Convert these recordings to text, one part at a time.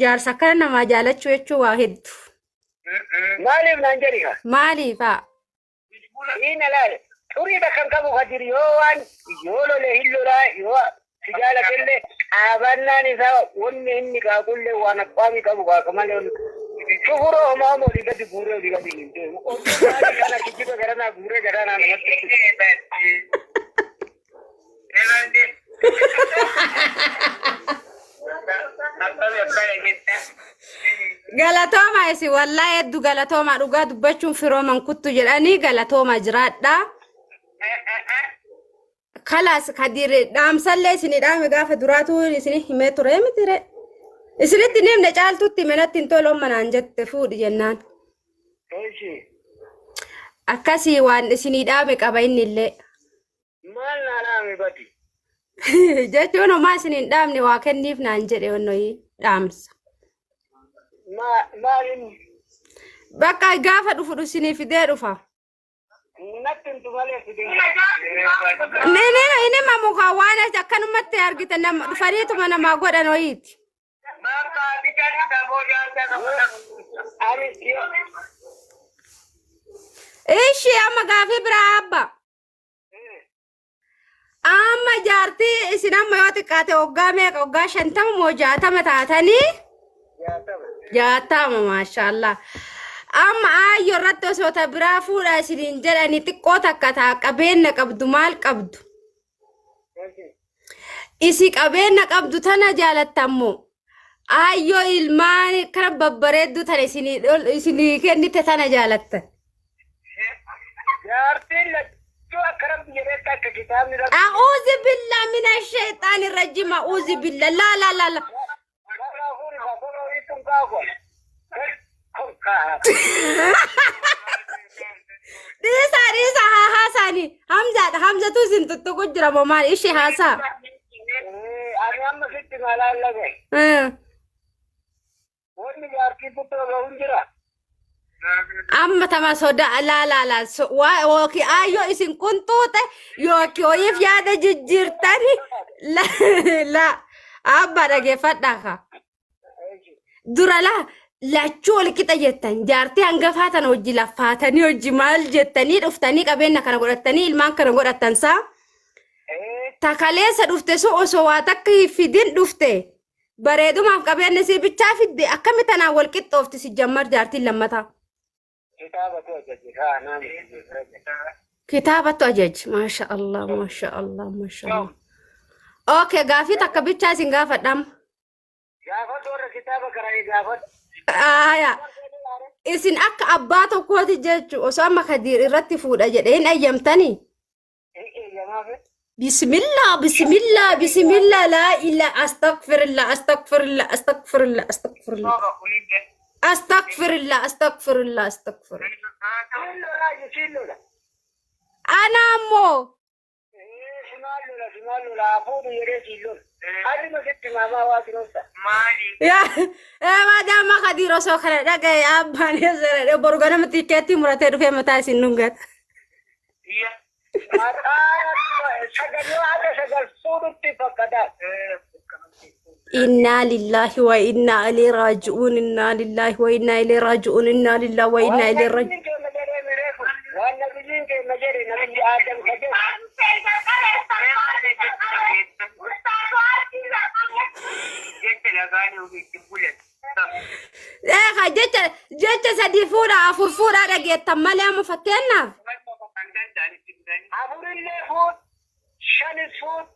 Jaarsa kana nama jaalachuu jechuun waa hedduu. Maaliif naan jedhiga? Maaliifaa? Ina laale. Turii bakka qabu hajiri yoo waan yoo lolee hin lolaa yoo si jaalatelle dhaabannaan isaa wanni inni qaaqulle waan akkaami qabu qaaqa malee shufuroo homaa moolii gadi guuree olii gadi hin deemu. Oddoo maali kana kijjiba garanaa guuree garanaa namatti. Galatooma isi wallahi hedduu galatooma dhugaa dubbachuun firooman kuttu jedhanii galatooma jiraadha. Kalaas kadire dhaamsallee isin dhaame gaafa duraatu isin himee ture mitire. Isinitti nimne caaltutti menatti hin tolu manaan jette fuudhi jennaan. Akkasii waan isin dhaame qaba innillee. Maal naa dhaame bati? Jechuun homaa isin hin dhaamne waa kenniif naan jedhe onnoyi dhaamsa. Maalin? Bakka gaafa dhufu isinii fidee dhufa. Nattin tumalee fidee. Inni mamukaa waan akkanumatti argite dhufaniituma namaa godhan ho'iiti. Ishi amma gaafii biraa abba. Amma jaartii isin amma yoo xiqqaate waggaa meeqa waggaa 50 moo 60 taatanii? 60 maashaallah. Amma ayyo irratti osoo ta biraa fuudha isiniin jedhanii xiqqoo takka taa qabeenya qabdu maal qabdu? Isi qabeenya qabdu tana jaalattammoo ayyo ilmaan kana babbareeddu tana isinii kennite tana jaalatta. أعوذ بالله من الشيطان الرجيم أعوذ بالله لا لا لا لا ديسا ها ساني حمزة توزن تتقجر ماما إيشي هاسا أنا أما ست مالا لغي وني جارتي تتوقع ونجرا أما تما صدا لا لا لا وكي أيو إسن كنتوته يوكي ويف يادا ججرتني لا لا أبا رجع فتحها درا لا تشول كتا جتن جارتي أنقفاتن وجي لفاتني وجي مال جتني رفتني قبلنا كنا قرأتني المان كنا قرأتن سا تكاليس رفته سو سواتك في دين رفته بريدو ما قبلنا سي بتشافي دي أكمل تناول كت أفتي سجمر جارتي لما تا كتابة أجج ما شاء الله ما شاء الله ما شاء الله أوكي غافي تكبيت شاسين غافة دم غافة دور كتابة كراي غافة يا إسن أك أباتو كوتي جج وسام خدير الرتفود أجدين أيامتني بسم الله بسم الله بسم الله لا إله أستغفر الله أستغفر الله أستغفر الله أستغفر الله أستغفر الله أستغفر الله أستغفر أنا أمو يا ما دام خدير سكر لك يا أبان يزر برجنا متيكتي مرتين في متى سنونغت إنا لله وإنا إليه راجعون إنا لله وإنا إليه راجعون إنا لله وإنا إليه راجعون جت سديفورا أفورفورا رجعت تملي أم فكنا أفور اللي فوت شن فوت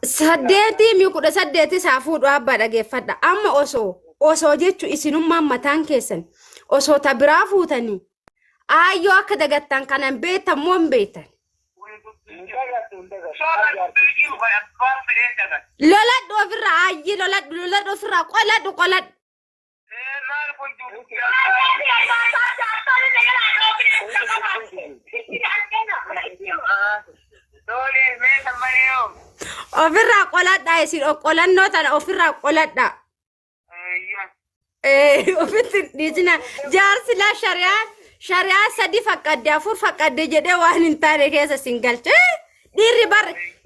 Saddeeti mi kudha saddeeti saafuudhu abbaa dhageeffadha. Amma osoo jechuun isinummaan mataan keessan osoo ta biraa fuutanii ayyoo akka dagattan kanan beektan moo hin beektan? Loladhu ofirraa ayyi loladhu ofirraa qoladhu. Ofirraa qoladhaa isin qolannoo tana ofirraa qoladhaa. Ofitti dhiisina jaarsi la shari'aa sadi faqqadde afur faqqadde jedhee waan hin taane keessa sin galche. Dhiirri bar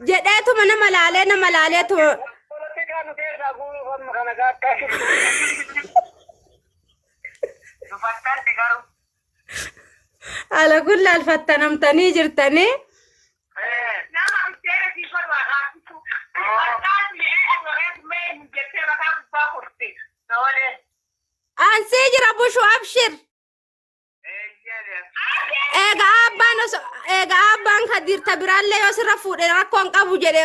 jedheetuma nama laalee nu keessa guuru amma kana gaata. Dufattan garu. Ala kulli alfattanamtanii jirtanii. Nama amteera si farba haatu. Arkaan mee adoreet mee jettee bakka gubbaa kurti. Noole. Ansii jira bushu abshir. Eega abbaan kadirta biraallee yoo sirra fuudhee rakkoon qabu jedhe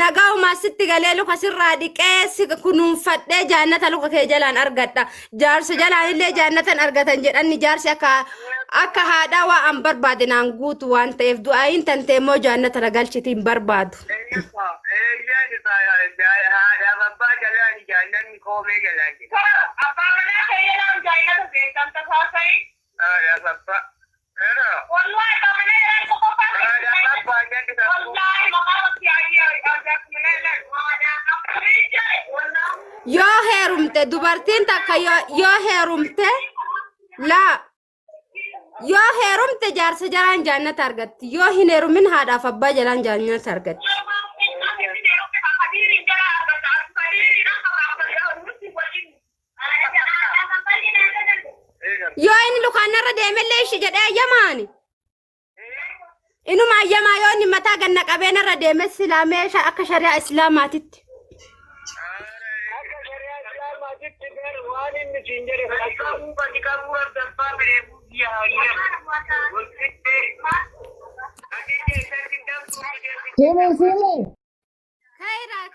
nagaa'umaa sitti galee luka sirraa dhiqee kunuunfadhee jaannata luka kee jalaan argadha. Jaarsa jalaan illee jaannatan argatan jedhanni jaarsi akka haadhaa waa an barbaade naan guutu waan ta'eef du'aayin tantee immoo jaannata na galchiti hin barbaadu. Yoo heerumte dubartiin takka yoo heerumte laa yoo heerumte jaarsa jalaan jaannata argatti yoo hin heerumin haadhaaf abbaa jalaan jaannata argatti. Yoo inni lukaanarra deemellee ishee jedhee ayyamaani. Inuma ayyamaa yoo inni mataa ganna qabeenarra deeme silaamee akka shari'aa islaamaatitti.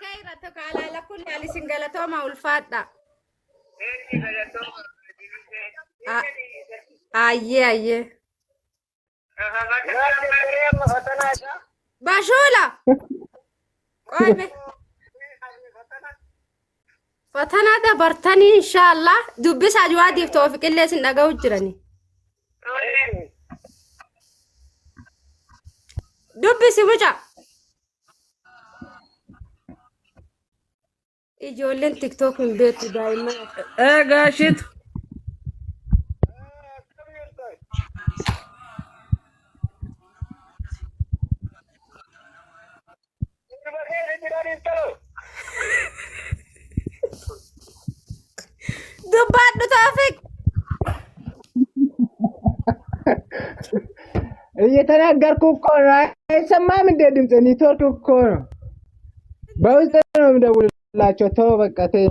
Kaira tokko ala kulli alisin galatooma ulfaadha. Ayyee. Bashula. Qoybe. Fatana dabartanii inshallah dubbisa jawaadiif tawfiqillee sin dhaga'u jirani. Dubbisi muca. Ijoolleen TikTok hin beektu daa'imman. Gaashit. Dubbadhu Tawfiq. እየተናገርኩ እኮ ነው። አይሰማም እንደ ድምፅ ኔትወርክ እኮ ነው። በውስጥ ነው የምደውልላቸው። ተው በቃ ተይ።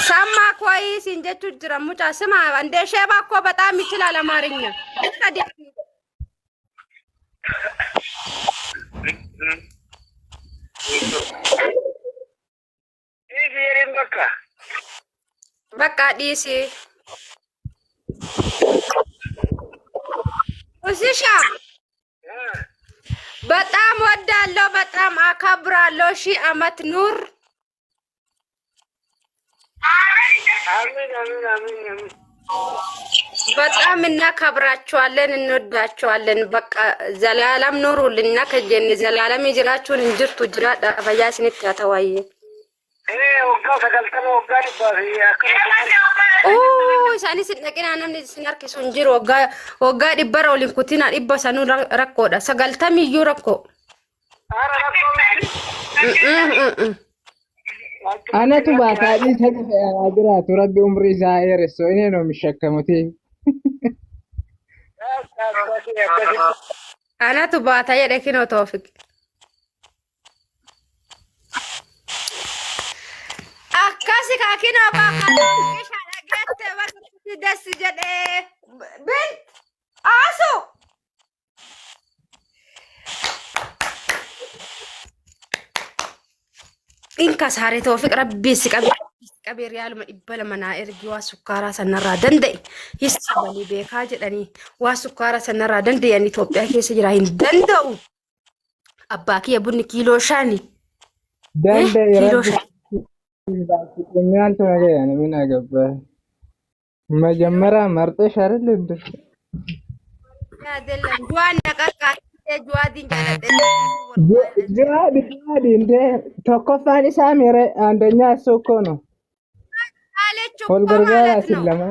ሰማ ኮይ ሲንጀቹ ጅራ ሙጫ ስማ እንደ ሼባ እኮ በጣም ይችላል አማርኛ። በቃ ዲሲ ወሲሻ በጣም ወዳለው በጣም አከብራለሁ። ሺህ አመት ኑር። በጣም እናከብራችኋለን፣ እንወዳችኋለን። በቃ ዘላለም ኑሩልና ከጀን ዘላለም ይጅራችሁን እንጅርቱ ጅራ ዳፈያስን ተተዋየ isaani sidhaqina namni sinarkisu injiru waggaa dhibbara olin kutina dhibba sanu rakkoodha 90 iyyuu rakko anatu baataadhi sadi fe'aa jiraatu rabbi umrii isaa dheeresso inni ነው የሚሸከሙት anatu baata jedhe kinoo Tawfiq akkasi kaakinoo baaqaa ደስ ጀደ ብል አሱ ኢንካ ሳሬ Tawfiq rabbi ሲቀበ ሪያል መድበለ መና ኤርጊ ዋ ሱካራ ሰነራ ደንደይ ይስበሊ ቤካ ጀደኒ ዋ ሱካራ ሰነራ ደንደይ ያን ኢትዮጵያ ኬስ ጅራ ሂን ደንደው አባኪ የቡን ኪሎ ሻኒ ደንደይ ኪሎ ሻኒ የሚያልተው ነገር ያኔ ምን አገባ መጀመሪያ መርጠሽ አይደል እንዴ አይደለም ጁዋን ነቀቃ ጁዋዲን ጀለደ ጅሃድ እንደ ተኮፋን ኢሳሚረ አንደኛ እሱ እኮ ነው። አለች እኮ ሆልገርጋራ ማለት ነው። ሲለማ